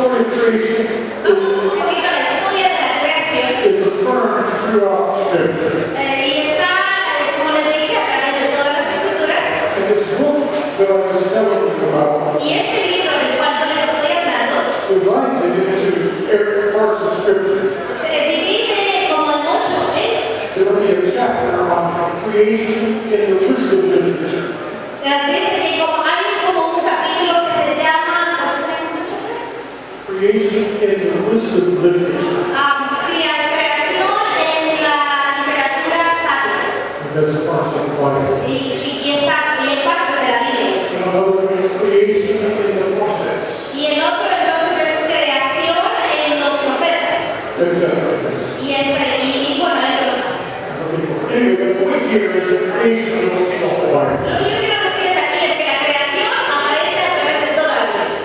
story of creation Vamos un poquito a la historia de la creación. is affirmed throughout Scripture. Y está, como les dije, a través de todas las escrituras. And this book that I was telling you about Y este libro del cual yo les estoy hablando divides it into every parts of Scripture. se divide como en 8, There will be a chapter on creation in the wisdom literature. Dice que hay como un capítulo que se llama, ¿cómo se llama? Creation in the wisdom literature. Creación en la literatura sabia. And that's parts of the Bible. Y está bien parte de la Biblia. Another creation in the prophets. Y el otro entonces es creación en los profetas. Etc. Y bueno, hay otros más. Anyway, the point here is the creation of the whole Bible. Lo que yo quiero decirles aquí es que la creación aparece a través de toda la Biblia.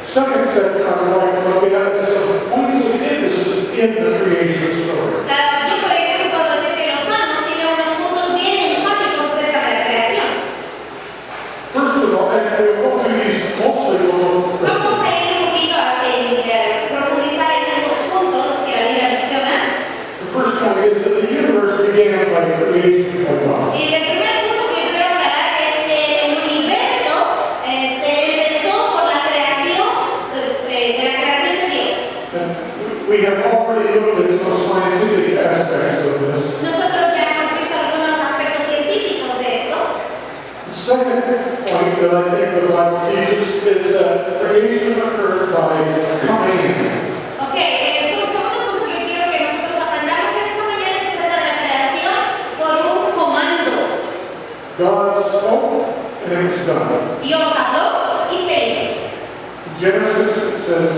Second section I would like to look at is some points of emphasis in the creation story. Yo, por ejemplo, puedo decir que los Salmos tienen unos puntos bien enfáticos acerca de la creación. First of all, and we'll go through these mostly on Vamos a ir un poquito a profundizar en estos puntos que la Biblia menciona. the first one is that the universe began by creation by God. Y el primer punto que yo quiero aclarar es que el universo empezó por la creación de Dios. And we have already looked at some scientific aspects of this. Nosotros ya hemos visto algunos aspectos científicos de esto. The second point that I think the Bible teaches is that creation occurred by command. Ok, el segundo punto que yo quiero que nosotros aprendamos en esta mañana es acerca de la creación por un comando. God spoke and it was done. Dios habló y se hizo. Genesis it says,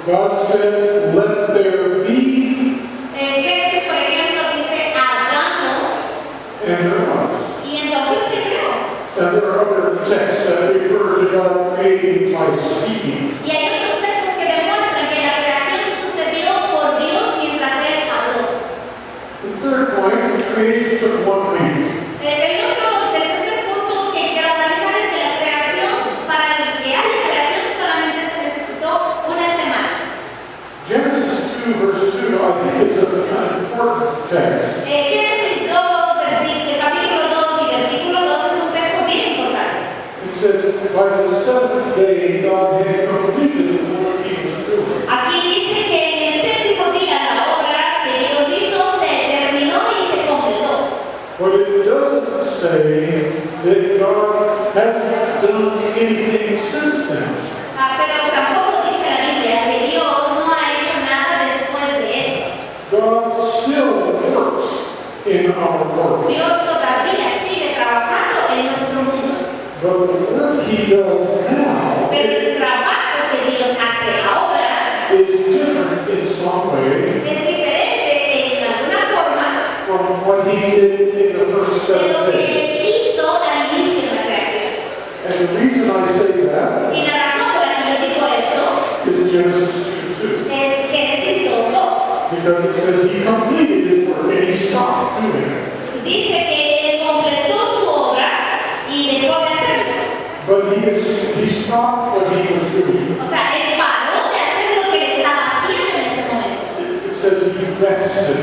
God said, let there be, Génesis, por ejemplo, dice hagamos and there was. y entonces se creó. And there are other texts that refer to God creating by speaking. Y hay otros textos que demuestran que la creación sucedió por Dios mientras Él habló. The third point, creation took 1 week. El tercer punto que quiero analizar es que la creación, para que haya creación, solamente se necesitó una semana. Genesis 2 verse 2, I think is an important text. Génesis 2, capítulo 2 y versículo 2 es un texto bien importante. It says, by the seventh day God had completed the work he was doing. Aquí dice que en el séptimo día la obra que Dios hizo se terminó y se completó. But it doesn't say that God hasn't done anything since then. Pero tampoco dice la Biblia que Dios no ha hecho nada después de eso. God still works in our world. Dios todavía sigue trabajando en nuestro mundo. But the work he does now Pero el trabajo que Dios hace ahora is different in some way es diferente en alguna forma from what he did in the first de 7 lo que days. Él hizo al inicio de la creación. And the reason I say that Y la razón por la que yo digo esto is Genesis 2:2. es Génesis 2:2. Because it says he completed his work and he stopped doing it. Dice que Él completó su obra y dejó de hacerlo. But he stopped what he was doing. O sea, Él paró de hacer lo que Él estaba haciendo en ese momento. It says he rested.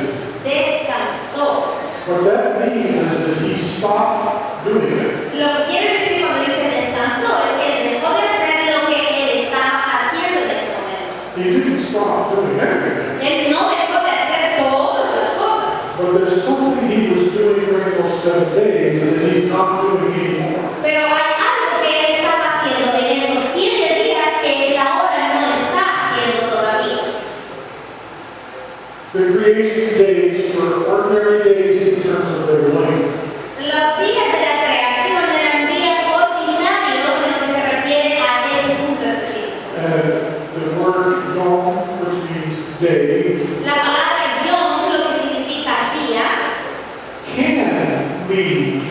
Descansó. What that means is that he stopped doing it. Lo que quiere decir cuando dice descansó es que Él dejó de hacer lo que Él estaba haciendo en ese momento. He didn't stop doing everything. Él no dejó de hacer todas las cosas. But there's something he was doing during those 7 days that he's not doing anymore. Pero hay algo que Él estaba haciendo en esos 7 días que Él ahora no está haciendo todavía. The creation days were ordinary days in terms of their length. Los días de la creación eran días ordinarios en lo que se refiere a ese punto específico. And the word yom, which means day, La palabra yom, lo que significa día, can mean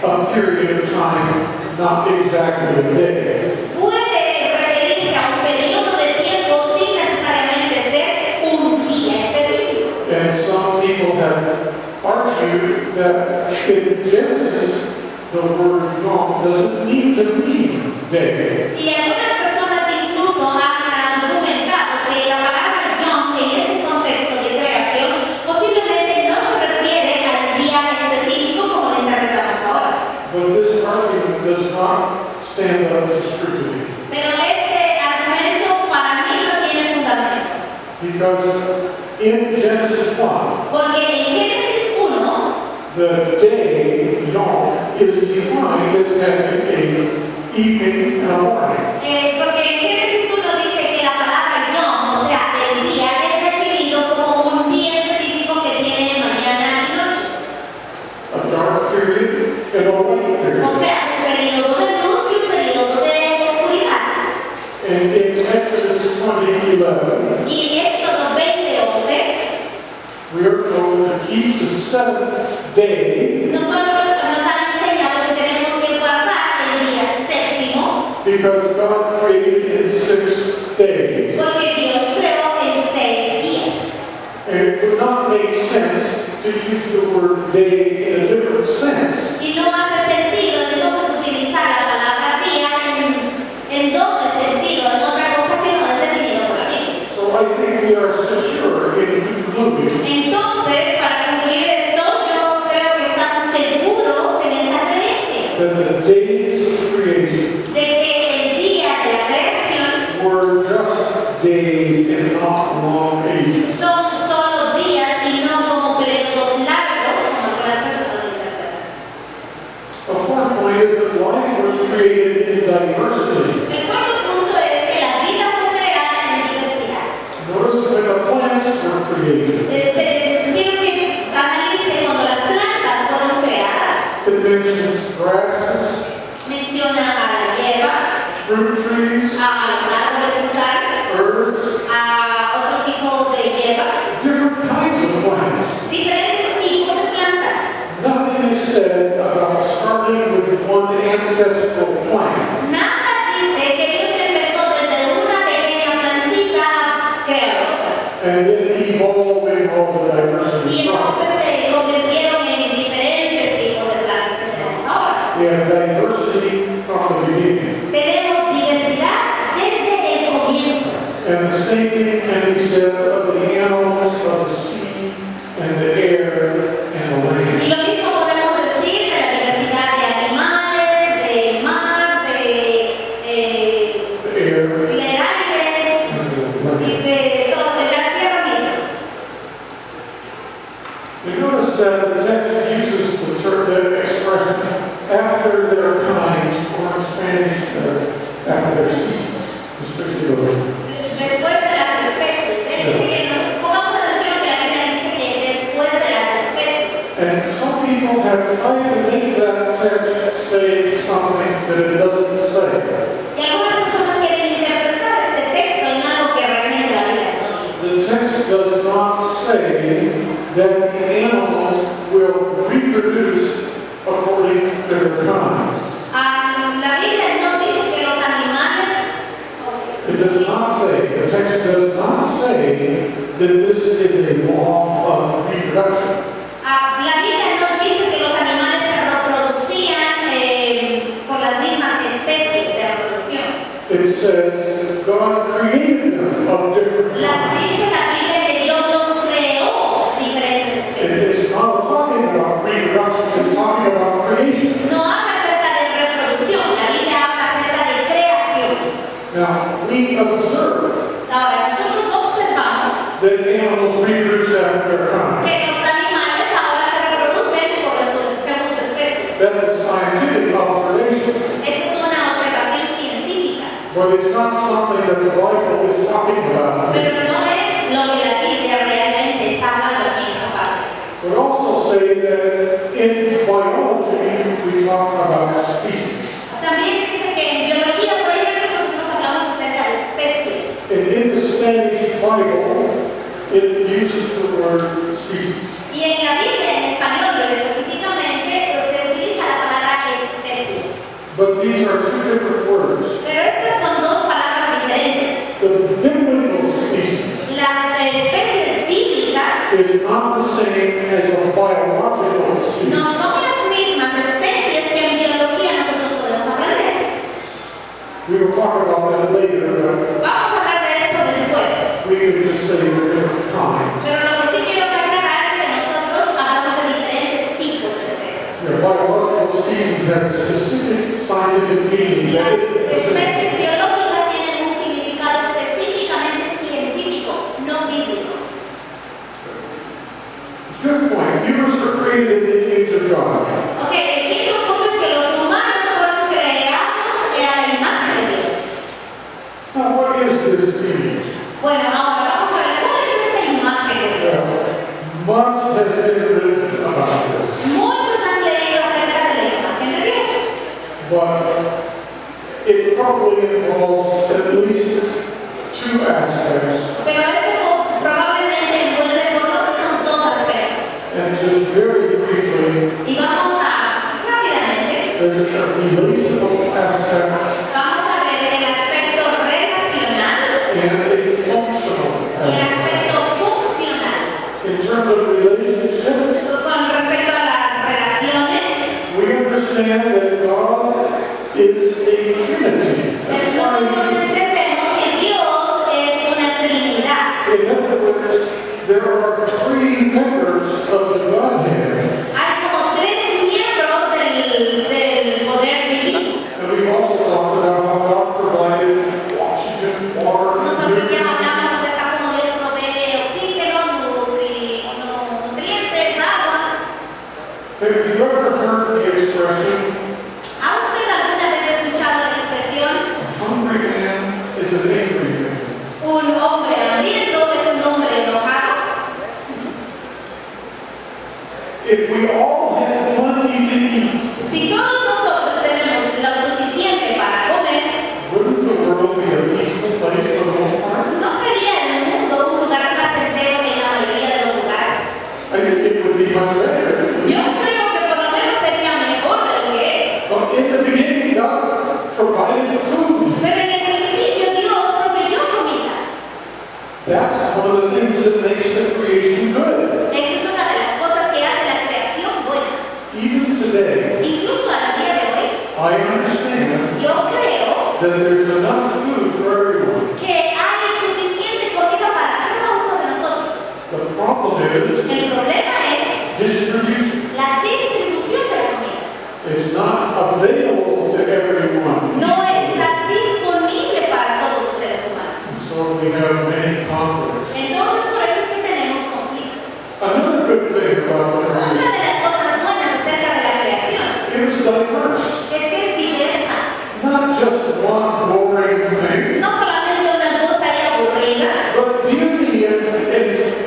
a period of time, not exactly a day. puede referirse a un periodo de tiempo sin necesariamente ser un día específico. And some people have argued that in Genesis, the word yom doesn't need to mean day. Y algunas personas incluso han stand up to scrutiny. Pero este argumento para mí no tiene fundamento. Because in Genesis 1, Porque en Génesis 1, the day, yom, is defined as having an evening and a morning. porque en Génesis 1 dice que la palabra yom, o sea, el día, es definido como un día específico que tiene mañana y noche. A dark period and a light period. O sea, un periodo de luz y un periodo de oscuridad. And in Exodus 20:11, Y en Éxodo 20:11, we are told to keep the seventh day nosotros nos han enseñado que tenemos que guardar el día séptimo, because God created in 6 days. porque Dios creó en 6 días. And it would not make sense to use the word day in a different sense Y no hace sentido entonces utilizar la palabra día en doble sentido, en otra cosa que no es definido por la Biblia. So I think we are secure in concluding Entonces, para concluir esto, yo creo que estamos seguros en esta creencia that the days of creation de que el día de la creación were just days and not long ages. son solo días y no como periodos largos, como algunas personas lo interpretan. The fourth point is that life was created in diversity. El cuarto punto es que la vida fue creada en diversidad. Notice when the plants were created, Quiero que analice cuando las plantas fueron creadas. it mentions grasses, Menciona a la hierba, fruit trees, a los árboles frutales, herbs, a otro tipo de hierbas, different kinds of plants. diferentes tipos de plantas. Nothing is said about starting with one ancestral plant Nada dice que Dios empezó desde una pequeña plantita a crear otras. and then evolving all the diversity Y from. entonces se convirtieron en diferentes tipos de plantas que tenemos ahora. We have diversity from the beginning. Tenemos diversidad desde el comienzo. And the same thing can be said of the animals, of the sea, and the air, and the Y land. lo mismo podemos decir de la diversidad de animales, del mar, The air del aire and the y land. de todo, de la tierra misma. You notice that the text uses the expression after their kinds, or in Spanish, after their species, especially Después de las especies. Dice que nos pongamos atención que la Biblia dice que después de las especies. And some people have tried to make that text say something that it doesn't say. Y algunas personas quieren interpretar este texto en algo que realmente la Biblia no dice. The text does not say that the animals will reproduce according to their kinds. La Biblia no dice que los animales. It does not say, the text does not say that this is a law of reproduction. La Biblia no dice que los animales se reproducían por las mismas especies de reproducción. It says God created them of different kinds. Dice la Biblia que Dios los creó diferentes especies. It's not talking about reproduction, it's talking about creation. No habla acerca de reproducción, la Biblia habla acerca de creación. Now, we observe Ahora, nosotros observamos that animals reproduce after their kind. que los animales ahora se reproducen según su especie. That's a scientific observation, Esta es una observación científica, but it's not something that the Bible is talking about. pero no es lo que la Biblia realmente está hablando aquí en esa parte. But also say that in biology, we talk about species. También dice que en biología, por ejemplo, nosotros hablamos acerca de especies. And in the Spanish Bible, it uses the word species. Y en la Biblia, en español, pero específicamente, pues, se utiliza la palabra especies. But these are two different words. Pero estas son dos palabras diferentes. The biblical species Las especies bíblicas is not the same as a biological no species. son las mismas especies que en biología nosotros podemos aprender. We will talk about that later, Vamos a hablar de esto después. but we could just say they're different kinds. Pero lo que sí quiero aclarar es que nosotros hablamos de diferentes tipos de especies. Your biological those species have a specific scientific meaning. Las That is especies biológicas tienen un significado específicamente científico, no bíblico. fifth point, humans were created in the image of God. Ok, el quinto punto es que los humanos fueron creados a la imagen de Dios. Now, what is this image? Bueno, ahora vamos a ver cuál es esta imagen de Dios. Much has been written about this, Muchos han leído acerca de la imagen de Dios, but it probably involves at least two aspects. pero esto probablemente envuelve por lo menos dos aspectos. And just very briefly, Y vamos a, rápidamente, there's a relational aspect vamos a ver el aspecto relacional and a functional y el aspect. aspecto funcional. In terms of relationship, Con respecto a las relaciones, we understand that God is a Trinity. nosotros entendemos que Dios es una Trinidad. In other words, there are three members of the Godhead. Hay como tres miembros del poder divino. And we've also talked about how God provided oxygen, water, Nosotros ya nutrients. hablamos acerca cómo Dios provee oxígeno, nutrientes, agua. Have you ever heard the expression, ¿Ha usted alguna vez escuchado la expresión a hungry man is an angry man? un hombre hambriento es un hombre enojado? If we all had plenty to eat, Si todos nosotros tenemos lo suficiente para comer, wouldn't the world be a peaceful place for the most part? ¿no sería el mundo un lugar placentero en la mayoría de los lugares? I think it would be much better. Yo creo que por lo menos sería mejor de lo que es. But in the beginning, God provided food. Pero en el principio Dios proveyó comida. That's one of the things that makes the creation good. Esa es una de las cosas que hace la creación buena. Even today, Incluso al día de hoy, I understand yo creo that there's enough food for everyone. que hay suficiente comida para cada uno de nosotros. The problem is El problema es distribution. la distribución de la comida. It's not available to everyone. No está disponible para todos los seres humanos. So we have many conflicts. Entonces, por eso es que tenemos conflictos. Another good thing about the Otra creation de las cosas buenas acerca de la creación is diverse. es que es diversa. Not just one boring thing, No solamente una cosa ahí aburrida, but beauty in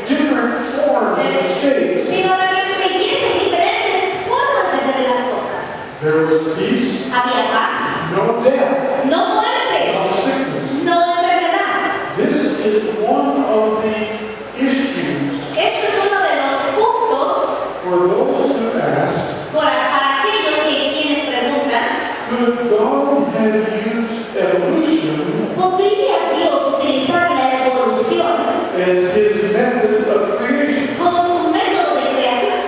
different forms and shapes. sino también belleza en diferentes formas de ver las cosas. There was peace, Había paz, no death, no muerte, no sickness. no enfermedad. This is one of the issues Esto es uno de los puntos for those who ask, para aquellos quienes preguntan, could God have used evolution ¿podría Dios utilizar la evolución as his method of creation? como su método de creación?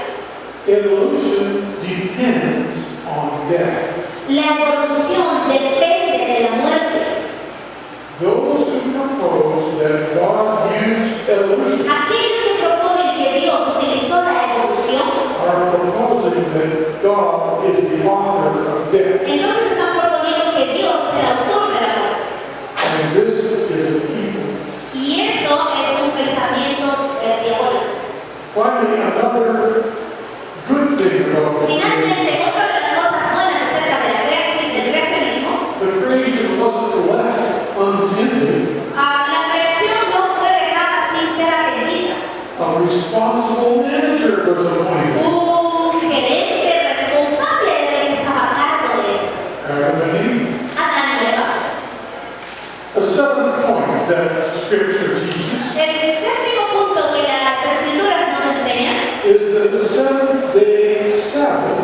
Evolution depends on death. La evolución depende de la muerte. Those who propose that God used evolution Aquellos que proponen que Dios utilizó la evolución, are proposing that God is the author of death. entonces están proponiendo que Dios es el autor de la muerte. And this is an evil. Y eso es un pensamiento diabólico. Finally, another good thing about the creation. Finalmente, otra de las cosas buenas acerca de la creación, del creacionismo, The creation wasn't left untended. la creación no fue dejada sin ser atendida. A responsible manager was appointed. Un gerente responsable era el que estaba a cargo de esto. Adam and Eve. Adán y Eva. A seventh point that Scripture teaches El séptimo punto que las escrituras nos enseñan is that the seventh-day Sabbath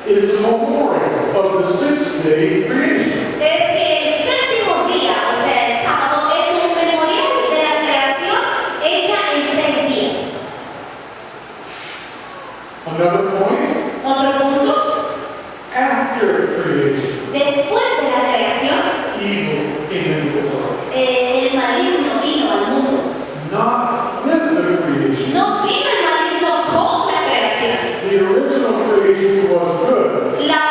is the memorial of the sixth-day creation. es que el séptimo día, o sea, el sábado, es un memorial de la creación hecha en 6 días. Another point, Otro punto, after creation, después de la creación, evil came into the world. el maligno vino al mundo. Not with the creation. No vino el maligno con la creación. The original creation was good. La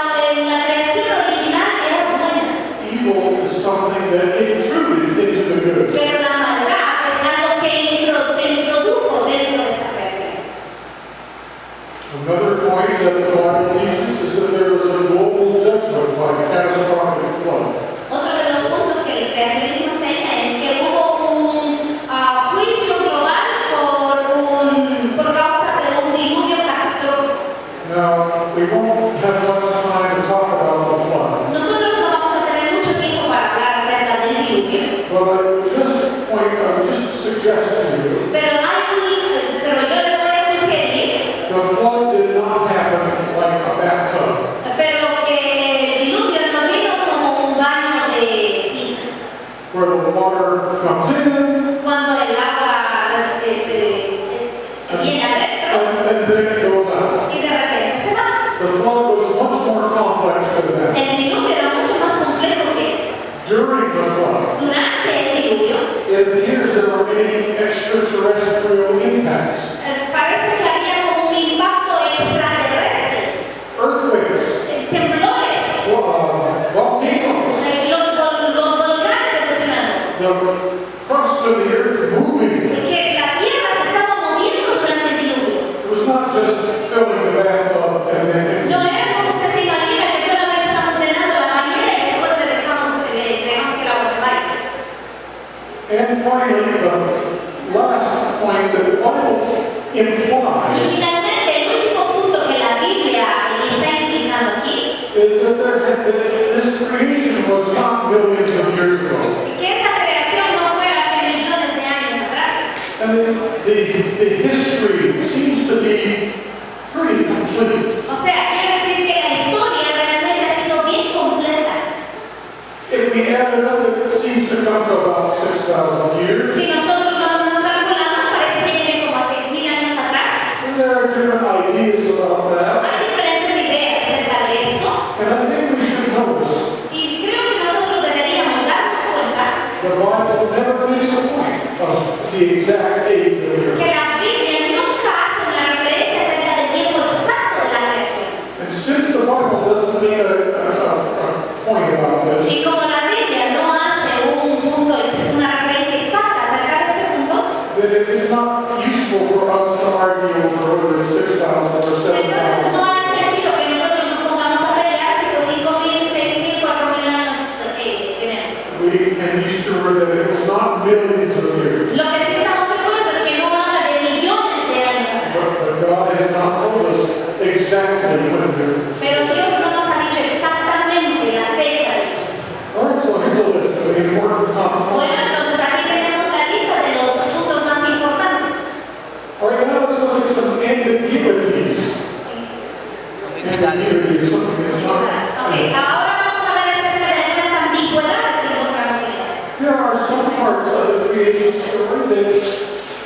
finally, the last point that the Bible Y implies finalmente, el último punto que la Biblia está indicando aquí, is that this creation was not millions of years ago. que esta creación no fue hace millones de años atrás. And the history seems to be pretty complete. O sea, quiere decir que la historia realmente ha sido bien completa. If we add it up, it seems to come to about 6,000 years. Si nosotros nos calculamos, parece que viene como a 6.000 años atrás. And there are different ideas about that. Hay diferentes ideas acerca de esto. And I think we should notice Y creo que nosotros deberíamos darnos cuenta the Bible never makes a point of the exact age of the que earth. la Biblia nunca hace una referencia acerca del tiempo exacto de la creación. And since the Bible doesn't make a point about this, Y como la Biblia no hace un punto, una referencia exacta acerca de este punto, then it is not useful for us to argue over whether it's 6,000 or entonces 7,000. no hace sentido que nosotros nos pongamos a pelear si los 5.000, 6.000, 4.000 años tenemos. We can be sure that it was not millions of years. Lo que sí estamos seguros es que no habla de millones de años atrás. But God has not told us exactly when it Pero Dios no nos ha dicho exactamente la fecha de esto. All right, so here's a list of the important components. Bueno, entonces aquí tenemos la lista de los puntos más importantes. All right, now let's look at some ambiguities. Ambiguity is something that's not. Ok, ahora vamos a hablar acerca de algunas ambigüedades que encontramos en esto. There are some parts of the creation story that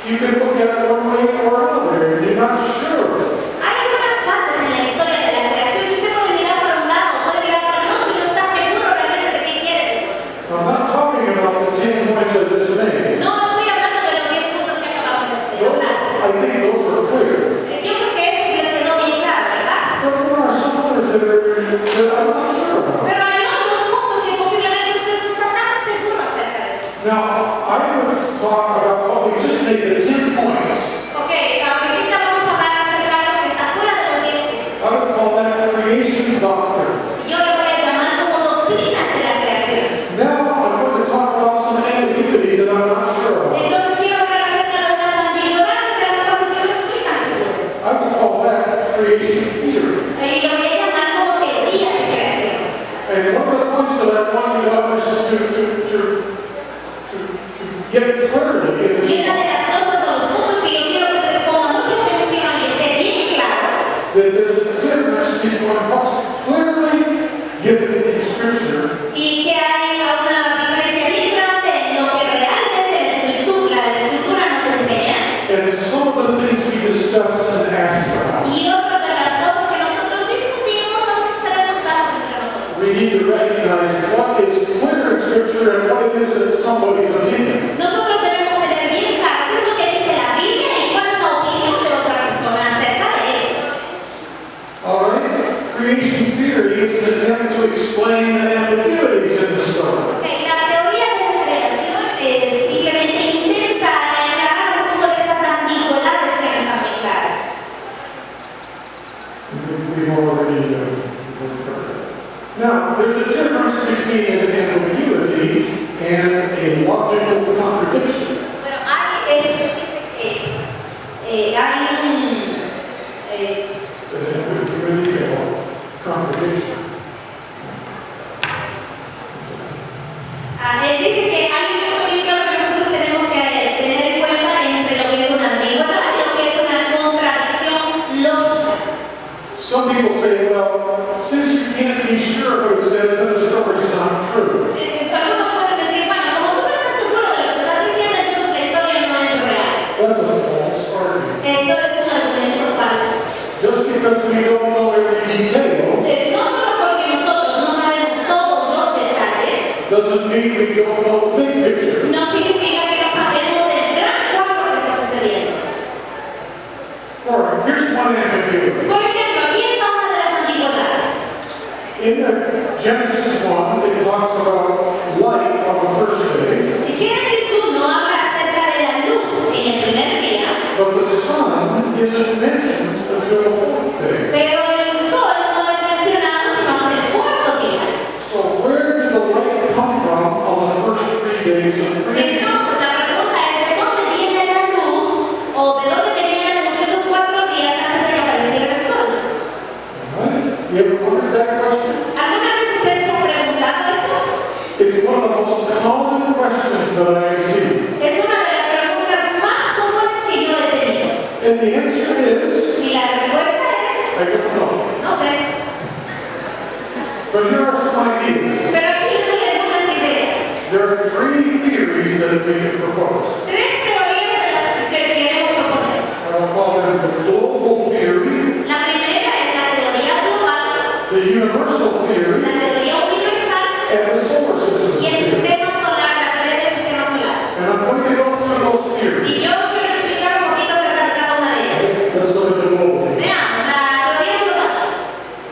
you can look at one way or another, and you're not sure. Hay algunas partes en la historia de la creación que usted puede mirar para un lado, puede mirar para el otro y no está seguro realmente de qué quiere decir. I'm not talking about the 10 points I just made. No estoy hablando de los 10 puntos que acabamos de Those, hablar. I think those are clear. Yo creo que eso sí les quedó bien claro, ¿verdad? But there are some others that I'm not sure about. Pero hay otros puntos que posiblemente usted no está tan seguro acerca de eso. Now, I would talk about what we just made the 10 points. Ok, ahorita vamos a hablar acerca de algo que está fuera de los 10 puntos. I would call that creation doctrine. Yo lo voy a llamar como doctrinas de la creación. Now, I'm going to talk about some ambiguities that I'm not sure about. Entonces quiero hablar acerca de unas ambigüedades de las cuales yo no estoy tan seguro. I would call that creation theory. Y lo voy a llamar como teorías de creación. And one of the points that I want you to get clarity in Y this, una de las cosas o los puntos que yo quiero que usted ponga mucha atención y esté bien claro, that there's a difference between what's clearly given in Scripture y que hay una diferencia bien grande en lo que realmente la escritura nos enseña and some of the things we discuss and ask about. y otras de las cosas que nosotros discutimos o nos preguntamos entre nosotros. We need to recognize what is clear in Scripture and what it is that somebody's opinion. Nosotros debemos tener bien claro qué es lo que dice la Biblia y cuál es la opinión de otra persona acerca de eso. All right? Creation theory is an attempt to explain the ambiguities in the story. Ok, la teoría de la creación simplemente intenta aclarar un poco de estas ambigüedades que no están bien claras. We've already covered that. Now, there's a difference between an ambiguity and a logical contradiction. Bueno, dice que hay un... An ambiguity or contradiction. Dice que hay un punto bien claro que nosotros tenemos que tener en cuenta entre lo que es una ambigüedad y lo que es una contradicción lógica. Some people say, well, since you can't be sure what it says, then the story's not true. Algunos pueden decir, bueno, como tú no estás seguro de lo que estás diciendo, entonces la historia no es real. That's a false argument. Eso es un argumento falso. Just because we don't know every detail No solo porque nosotros no sabemos todos los detalles, doesn't mean we don't know the big picture. no significa que no sabemos el gran cuadro que está sucediendo. All right, here's one ambiguity. Por ejemplo, aquí está una de las ambigüedades. In the Genesis 1, it talks about light on the first day, En Génesis 1 habla acerca de la luz en el primer día, but the sun isn't mentioned until the fourth day. pero el sol no es mencionado sino hasta el cuarto día. So where did the light come from on the first 3 days of creation? Entonces, la pregunta that I receive. Es una de las preguntas más comunes que yo he tenido. And the answer is, Y la respuesta es, I don't know. no sé. But here are some ideas. Pero aquí le doy algunas ideas. There are 3 theories that we can propose. 3 teorías de las que queremos proponer. I'll call them the global theory, La primera es la teoría global, the universal theory, la teoría universal and the solar system y el theory. sistema solar, la teoría del sistema solar. And I'm going to go through those theories. Y yo quiero explicar un poquito acerca de cada una de ellas. Let's look at the global theory. Veamos, la teoría global.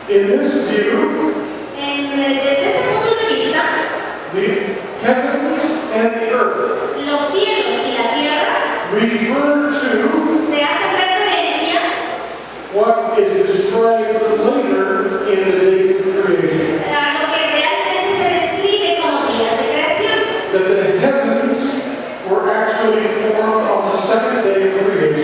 In this view, Desde este punto de vista, the heavens and the earth los cielos y la tierra refer to se hacen referencia what is described later in the days of creation. a lo que realmente se describe como días de creación. That the heavens were actually formed on the second day of creation.